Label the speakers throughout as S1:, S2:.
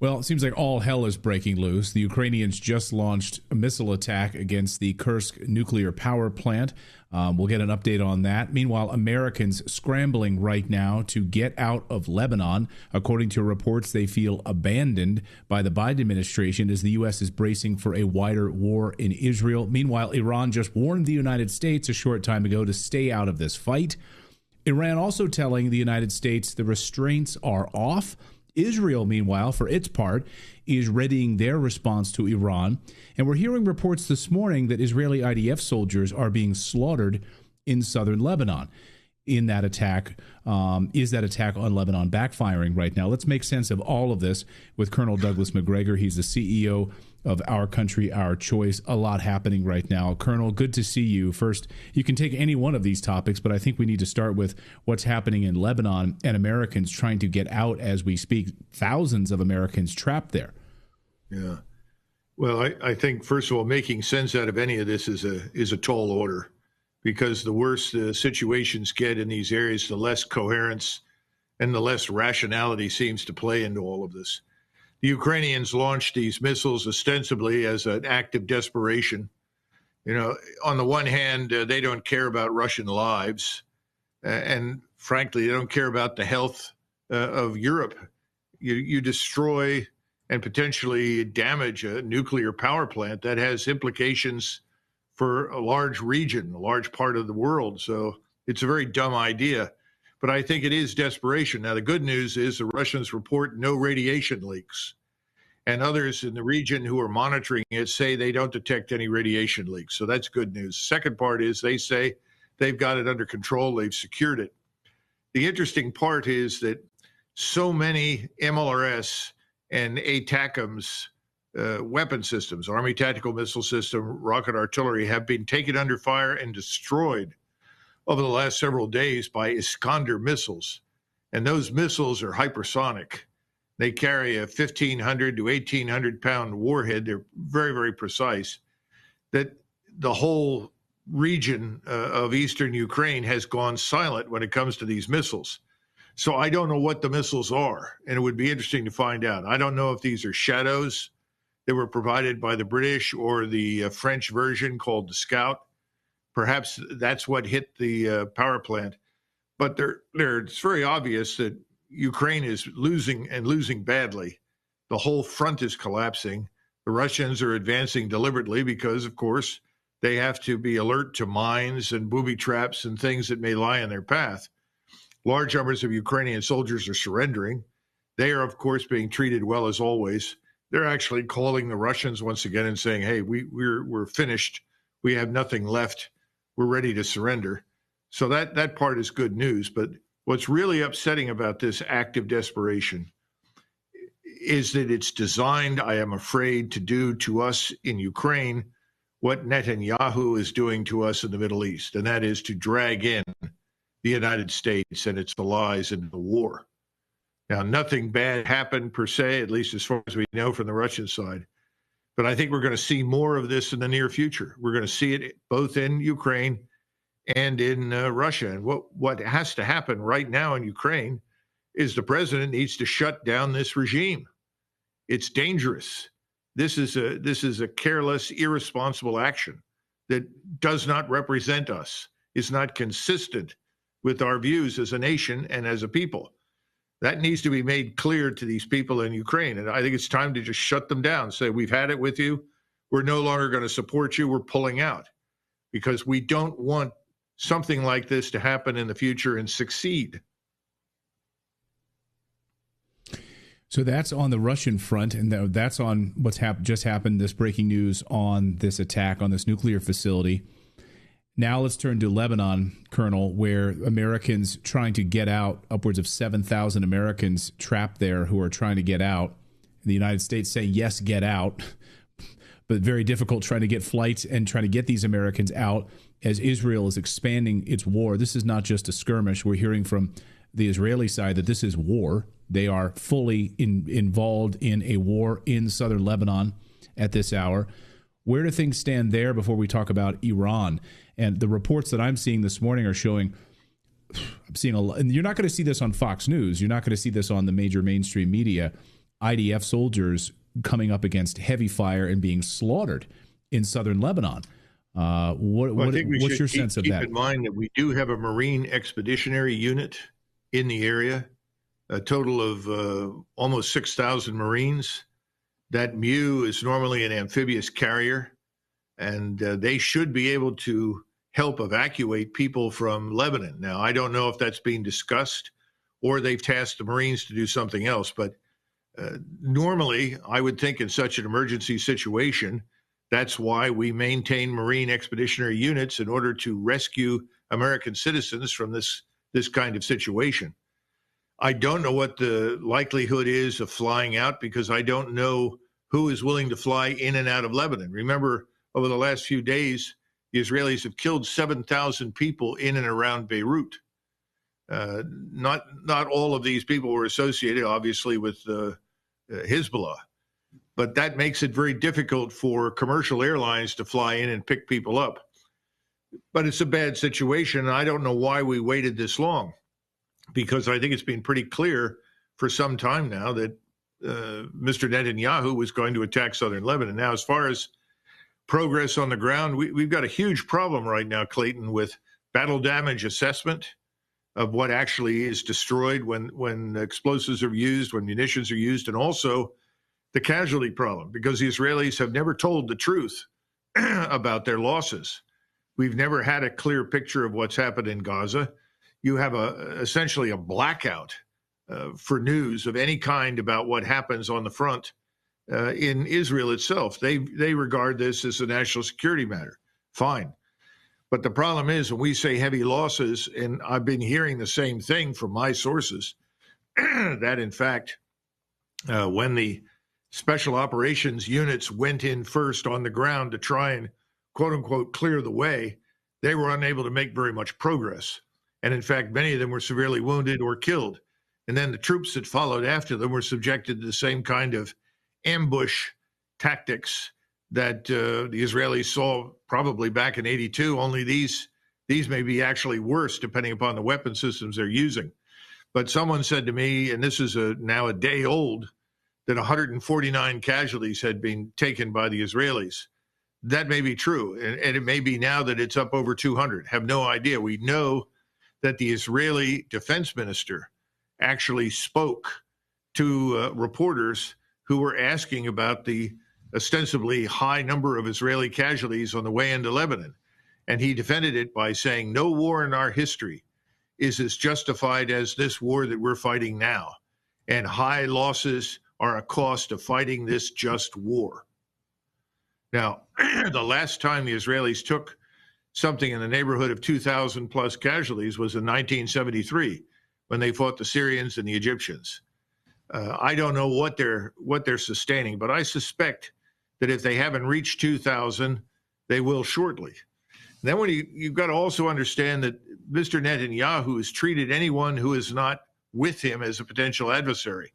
S1: Well, it seems like all hell is breaking loose. The Ukrainians just launched a missile attack against the Kursk nuclear power plant. We'll get an update on that. Meanwhile, Americans scrambling right now to get out of Lebanon. According to reports, they feel abandoned by the Biden administration as the U.S. is bracing for a wider war in Israel. Meanwhile, Iran just warned the United States a short time ago to stay out of this fight. Iran also telling the United States the restraints are off. Israel, meanwhile, for its part, is readying their response to Iran. And we're hearing reports this morning that Israeli IDF soldiers are being slaughtered in southern Lebanon. In that attack, is that attack on Lebanon backfiring right now? Let's make sense of all of this with Colonel Douglas Macgregor. He's the CEO of Our Country, Our Choice. A lot happening right now. Colonel, good to see you. First, you can take any one of these topics, but I think we need to start with what's happening in Lebanon and Americans trying to get out as we speak. Thousands of Americans trapped there.
S2: Yeah. Well, I think, first of all, making sense out of any of this is a tall order, because the worse the situations get in these areas, the less coherence and the less rationality seems to play into all of this. The Ukrainians launched these missiles ostensibly as an act of desperation. You know, on the one hand, they don't care about Russian lives, and frankly, they don't care about the health of Europe. You destroy and potentially damage a nuclear power plant that has implications for a large region, a large part of the world. So it's a very dumb idea. But I think it is desperation. Now, the good news is the Russians report no radiation leaks. And others in the region who are monitoring it say they don't detect any radiation leaks. So that's good news. Second part is they say they've got it under control. They've secured it. The interesting part is that so many MLRS and ATACMS weapon systems, Army Tactical Missile System, rocket artillery, have been taken under fire and destroyed over the last several days by Iskander missiles. And those missiles are hypersonic. They carry a 1,500 to 1,800 pound warhead. They're very, very precise. That the whole region of eastern Ukraine has gone silent when it comes to these missiles. So I don't know what the missiles are, and it would be interesting to find out. I don't know if these are Shadows that were provided by the British or the French version called the Scout. Perhaps that's what hit the power plant. But it's very obvious that Ukraine is losing, and losing badly. The whole front is collapsing. The Russians are advancing deliberately because, of course, they have to be alert to mines and booby traps and things that may lie in their path. Large numbers of Ukrainian soldiers are surrendering. They are, of course, being treated well as always. They're actually calling the Russians once again and saying, hey, we're finished. We have nothing left. We're ready to surrender. So that part is good news. But what's really upsetting about this act of desperation is that it's designed, I am afraid, to do to us in Ukraine what Netanyahu is doing to us in the Middle East, and that is to drag in the United States and its allies into the war. Now, nothing bad happened per se, at least as far as we know from the Russian side. But I think we're going to see more of this in the near future. We're going to see it both in Ukraine and in Russia. And what has to happen right now in Ukraine is the president needs to shut down this regime. It's dangerous. This is a careless, irresponsible action that does not represent us, is not consistent with our views as a nation and as a people. That needs to be made clear to these people in Ukraine. And I think it's time to just shut them down. Say, we've had it with you. We're no longer going to support you. We're pulling out, because we don't want something like this to happen in the future and succeed.
S1: So that's on the Russian front, and that's on what's just happened, this breaking news on this attack on this nuclear facility. Now let's turn to Lebanon, Colonel, where Americans trying to get out, upwards of 7,000 Americans trapped there who are trying to get out. The United States saying, yes, get out, but very difficult trying to get flights and trying to get these Americans out as Israel is expanding its war. This is not just a skirmish. We're hearing from the Israeli side that this is war. They are fully involved in a war in southern Lebanon at this hour. Where do things stand there before we talk about Iran? And the reports that I'm seeing this morning are showing, I'm seeing a lot, and you're not going to see this on Fox News. You're not going to see this on the major mainstream media. IDF soldiers coming up against heavy fire and being slaughtered in southern Lebanon. What's your sense of that?
S2: Keep in mind that we do have a Marine Expeditionary Unit in the area, a total of almost 6,000 Marines. That MEU is normally an amphibious carrier, and they should be able to help evacuate people from Lebanon. Now, I don't know if that's being discussed or they've tasked the Marines to do something else, but normally I would think in such an emergency situation, that's why we maintain Marine Expeditionary Units in order to rescue American citizens from this kind of situation. I don't know what the likelihood is of flying out because I don't know who is willing to fly in and out of Lebanon. Remember, over the last few days, the Israelis have killed 7,000 people in and around Beirut. Not all of these people were associated, obviously, with Hezbollah, but that makes it very difficult for commercial airlines to fly in and pick people up. But it's a bad situation, and I don't know why we waited this long, because I think it's been pretty clear for some time now that Mr. Netanyahu was going to attack southern Lebanon. Now, as far as progress on the ground, we've got a huge problem right now, Clayton, with battle damage assessment of what actually is destroyed when explosives are used, when munitions are used, and also the casualty problem, because the Israelis have never told the truth about their losses. We've never had a clear picture of what's happened in Gaza. You have essentially a blackout for news of any kind about what happens on the front in Israel itself. They regard this as a national security matter. Fine. But the problem is when we say heavy losses, and I've been hearing the same thing from my sources, that in fact, when the special operations units went in first on the ground to try and quote unquote clear the way, they were unable to make very much progress. And in fact, many of them were severely wounded or killed. And then the troops that followed after them were subjected to the same kind of ambush tactics that the Israelis saw probably back in 82, only these may be actually worse depending upon the weapon systems they're using. But someone said to me, and this is now a day old, that 149 casualties had been taken by the Israelis. That may be true, and it may be now that it's up over 200. Have no idea. We know that the Israeli defense minister actually spoke to reporters who were asking about the ostensibly high number of Israeli casualties on the way into Lebanon. And he defended it by saying, no war in our history is as justified as this war that we're fighting now. And high losses are a cost of fighting this just war. Now, the last time the Israelis took something in the neighborhood of 2,000 plus casualties was in 1973 when they fought the Syrians and the Egyptians. I don't know what they're sustaining, but I suspect that if they haven't reached 2,000, they will shortly. Then you've got to also understand that Mr. Netanyahu has treated anyone who is not with him as a potential adversary.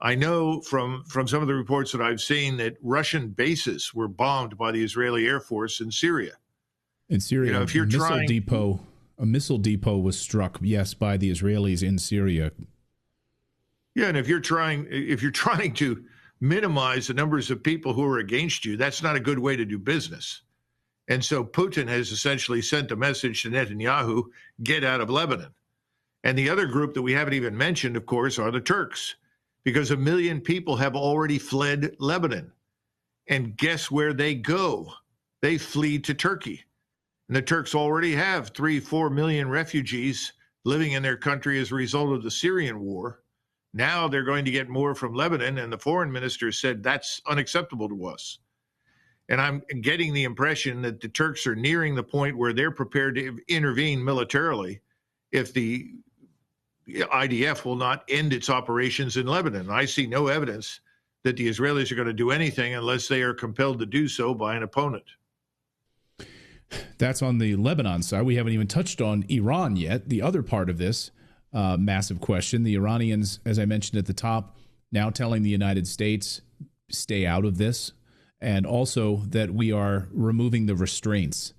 S2: I know from some of the reports that I've seen that Russian bases were bombed by the Israeli Air Force in Syria.
S1: In Syria, if you're a missile depot was struck, yes, by the Israelis in Syria.
S2: Yeah, and if you're trying to minimize the numbers of people who are against you, that's not a good way to do business. And so Putin has essentially sent a message to Netanyahu, get out of Lebanon. And the other group that we haven't even mentioned, of course, are the Turks, because 1 million people have already fled Lebanon. And guess where they go? They flee to Turkey. And the Turks already have 3-4 million refugees living in their country as a result of the Syrian war. Now they're going to get more from Lebanon, and the foreign minister said that's unacceptable to us. And I'm getting the impression that the Turks are nearing the point where they're prepared to intervene militarily if the IDF will not end its operations in Lebanon. I see no evidence that the Israelis are going to do anything unless they are compelled to do so by an opponent.
S1: That's on the Lebanon side. We haven't even touched on Iran yet, the other part of this massive question. The Iranians, as I mentioned at the top, now telling the United States, stay out of this, and also that we are removing the restraints.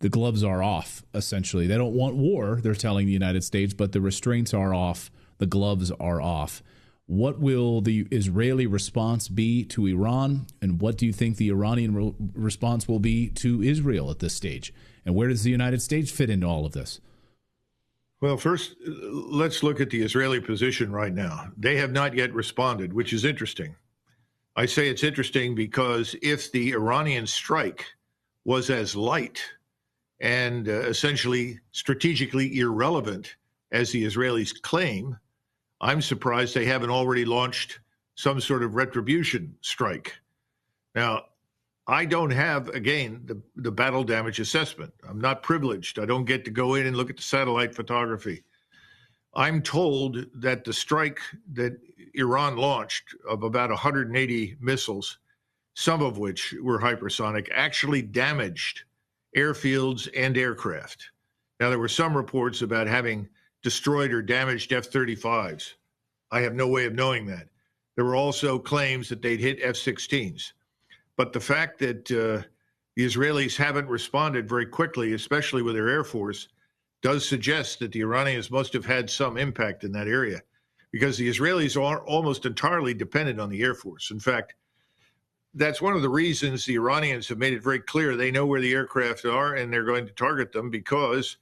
S1: The gloves are off, essentially. They don't want war, they're telling the United States, but the restraints are off, the gloves are off. What will the Israeli response be to Iran? And what do you think the Iranian response will be to Israel at this stage? And where does the United States fit into all of this?
S2: Well, first, let's look at the Israeli position right now. They have not yet responded, which is interesting. I say it's interesting because if the Iranian strike was as light and essentially strategically irrelevant as the Israelis claim, I'm surprised they haven't already launched some sort of retribution strike. Now, I don't have, again, the battle damage assessment. I'm not privileged. I don't get to go in and look at the satellite photography. I'm told that the strike that Iran launched of about 180 missiles, some of which were hypersonic, actually damaged airfields and aircraft. Now, there were some reports about having destroyed or damaged F-35s. I have no way of knowing that. There were also claims that they'd hit F-16s. But the fact that the Israelis haven't responded very quickly, especially with their Air Force, does suggest that the Iranians must have had some impact in that area, because the Israelis are almost entirely dependent on the Air Force. In fact, that's one of the reasons the Iranians have made it very clear they know where the aircraft are and they're going to target them, because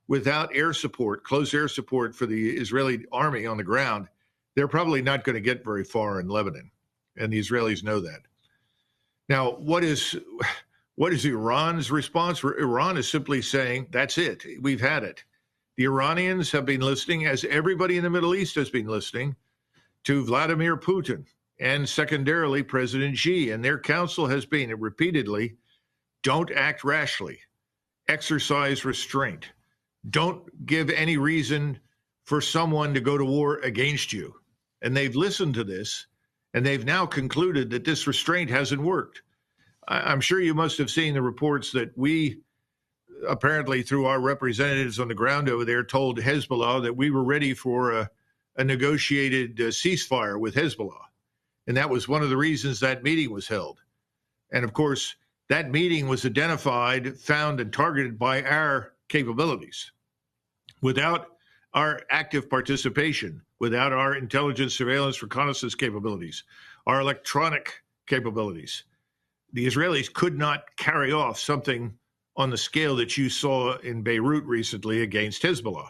S2: without air support, close air support for the Israeli army on the ground, they're probably not going to get very far in Lebanon. And the Israelis know that. Now, what is Iran's response? Iran is simply saying, that's it. We've had it. The Iranians have been listening, as everybody in the Middle East has been listening, to Vladimir Putin and secondarily President Xi. And their counsel has been repeatedly, don't act rashly, exercise restraint, don't give any reason for someone to go to war against you. And they've listened to this, and they've now concluded that this restraint hasn't worked. I'm sure you must have seen the reports that we, apparently through our representatives on the ground over there, told Hezbollah that we were ready for a negotiated ceasefire with Hezbollah. And that was one of the reasons that meeting was held. And of course, that meeting was identified, found, and targeted by our capabilities. Without our active participation, without our intelligence, surveillance, reconnaissance capabilities, our electronic capabilities, the Israelis could not carry off something on the scale that you saw in Beirut recently against Hezbollah.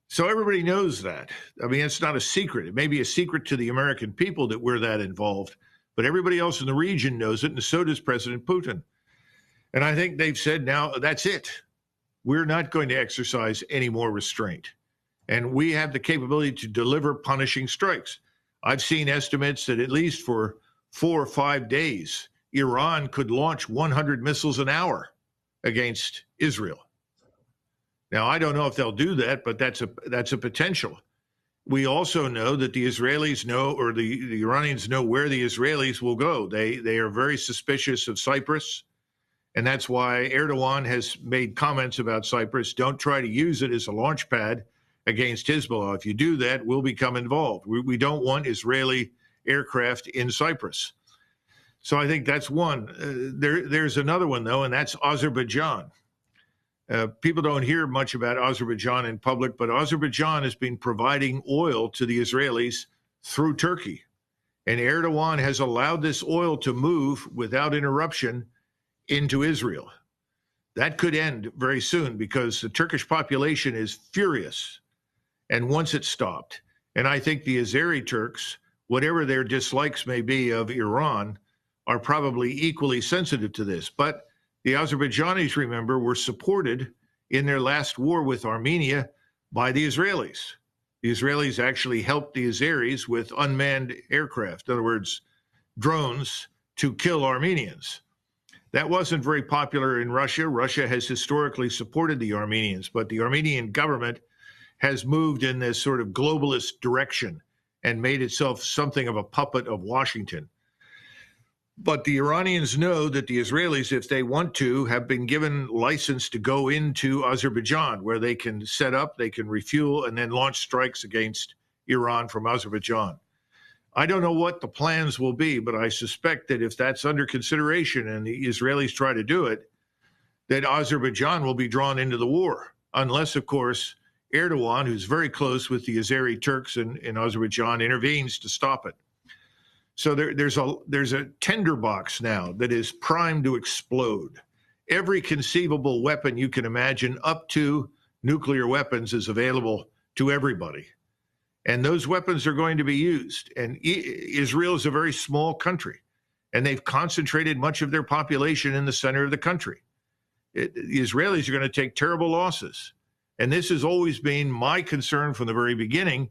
S2: So everybody knows that. I mean, it's not a secret. It may be a secret to the American people that we're that involved, but everybody else in the region knows it, and so does President Putin. And I think they've said now, that's it. We're not going to exercise any more restraint. And we have the capability to deliver punishing strikes. I've seen estimates that at least for 4 or 5 days, Iran could launch 100 missiles an hour against Israel. Now, I don't know if they'll do that, but that's a potential. We also know that the Israelis know, or the Iranians know, where the Israelis will go. They are very suspicious of Cyprus. And that's why Erdogan has made comments about Cyprus. Don't try to use it as a launch pad against Hezbollah. If you do that, we'll become involved. We don't want Israeli aircraft in Cyprus. So I think that's one. There's another one, though, and that's Azerbaijan. People don't hear much about Azerbaijan in public, but Azerbaijan has been providing oil to the Israelis through Turkey. And Erdogan has allowed this oil to move without interruption into Israel. That could end very soon because the Turkish population is furious and wants it stopped. And I think the Azeri Turks, whatever their dislikes may be of Iran, are probably equally sensitive to this. But the Azerbaijanis, remember, were supported in their last war with Armenia by the Israelis. The Israelis actually helped the Azeris with unmanned aircraft, in other words, drones, to kill Armenians. That wasn't very popular in Russia. Russia has historically supported the Armenians, but the Armenian government has moved in this sort of globalist direction and made itself something of a puppet of Washington. But the Iranians know that the Israelis, if they want to, have been given license to go into Azerbaijan, where they can set up, they can refuel, and then launch strikes against Iran from Azerbaijan. I don't know what the plans will be, but I suspect that if that's under consideration and the Israelis try to do it, that Azerbaijan will be drawn into the war, unless, of course, Erdogan, who's very close with the Azeri Turks in Azerbaijan, intervenes to stop it. So there's a tinderbox now that is primed to explode. Every conceivable weapon you can imagine, up to nuclear weapons, is available to everybody. And those weapons are going to be used. And Israel is a very small country, and they've concentrated much of their population in the center of the country. The Israelis are going to take terrible losses. And this has always been my concern from the very beginning.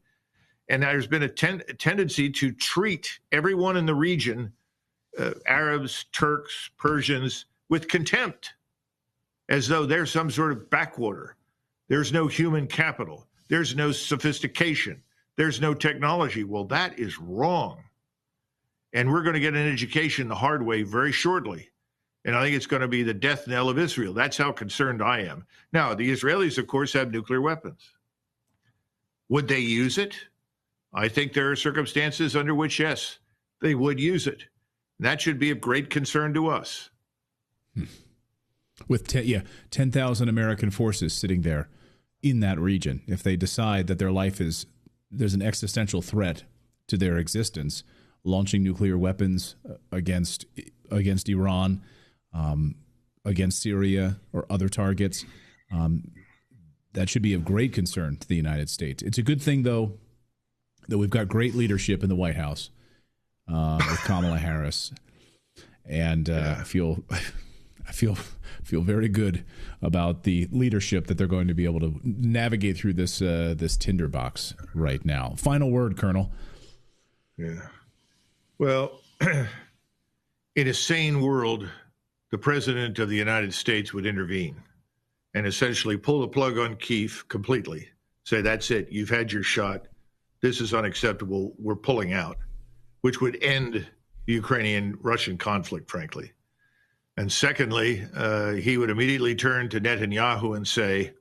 S2: And there's been a tendency to treat everyone in the region, Arabs, Turks, Persians, with contempt, as though they're some sort of backwater. There's no human capital. There's no sophistication. There's no technology. Well, that is wrong. And we're going to get an education the hard way very shortly. And I think it's going to be the death knell of Israel. That's how concerned I am. Now, the Israelis, of course, have nuclear weapons. Would they use it? I think there are circumstances under which, yes, they would use it. And that should be of great concern to us.
S1: With 10,000 American forces sitting there in that region, if they decide that there's an existential threat to their existence, launching nuclear weapons against Iran, against Syria or other targets, that should be of great concern to the United States. It's a good thing, though, that we've got great leadership in the White House with Kamala Harris, and I feel very good about the leadership that they're going to be able to navigate through this tinderbox right now. Final word, Colonel.
S2: Yeah. Well, in a sane world, the President of the United States would intervene and essentially pull the plug on Kyiv completely. Say, that's it. You've had your shot. This is unacceptable. We're pulling out, which would end the Ukrainian-Russian conflict, frankly. And secondly, he would immediately turn to Netanyahu and say,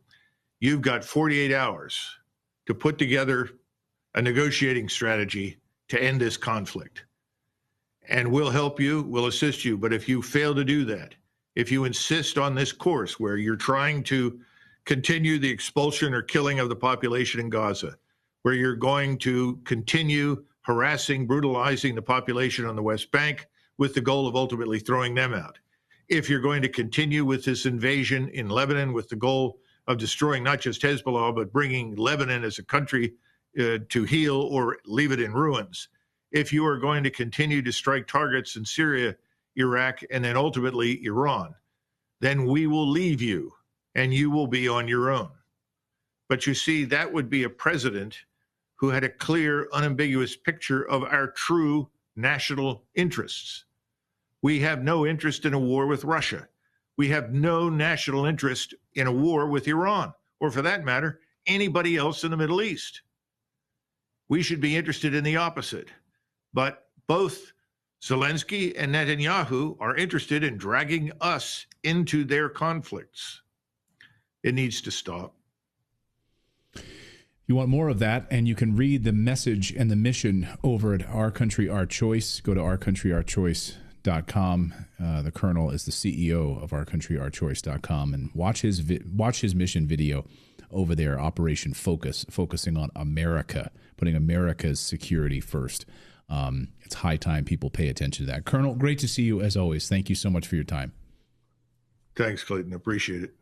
S2: you've got 48 hours to put together a negotiating strategy to end this conflict. And we'll help you, we'll assist you. But if you fail to do that, if you insist on this course where you're trying to continue the expulsion or killing of the population in Gaza, where you're going to continue harassing, brutalizing the population on the West Bank with the goal of ultimately throwing them out, if you're going to continue with this invasion in Lebanon with the goal of destroying not just Hezbollah, but bringing Lebanon as a country to heal or leave it in ruins, if you are going to continue to strike targets in Syria, Iraq, and then ultimately Iran, then we will leave you and you will be on your own. But you see, that would be a president who had a clear, unambiguous picture of our true national interests. We have no interest in a war with Russia. We have no national interest in a war with Iran, or for that matter, anybody else in the Middle East. We should be interested in the opposite. But both Zelensky and Netanyahu are interested in dragging us into their conflicts. It needs to stop.
S1: You want more of that, and you can read the message and the mission over at Our Country, Our Choice. Go to ourcountryourchoice.com. The Colonel is the CEO of ourcountryourchoice.com, and watch his mission video over there, Operation Focus, focusing on America, putting America's security first. It's high time people pay attention to that. Colonel, great to see you as always. Thank you so much for your time.
S2: Thanks, Clayton. Appreciate it.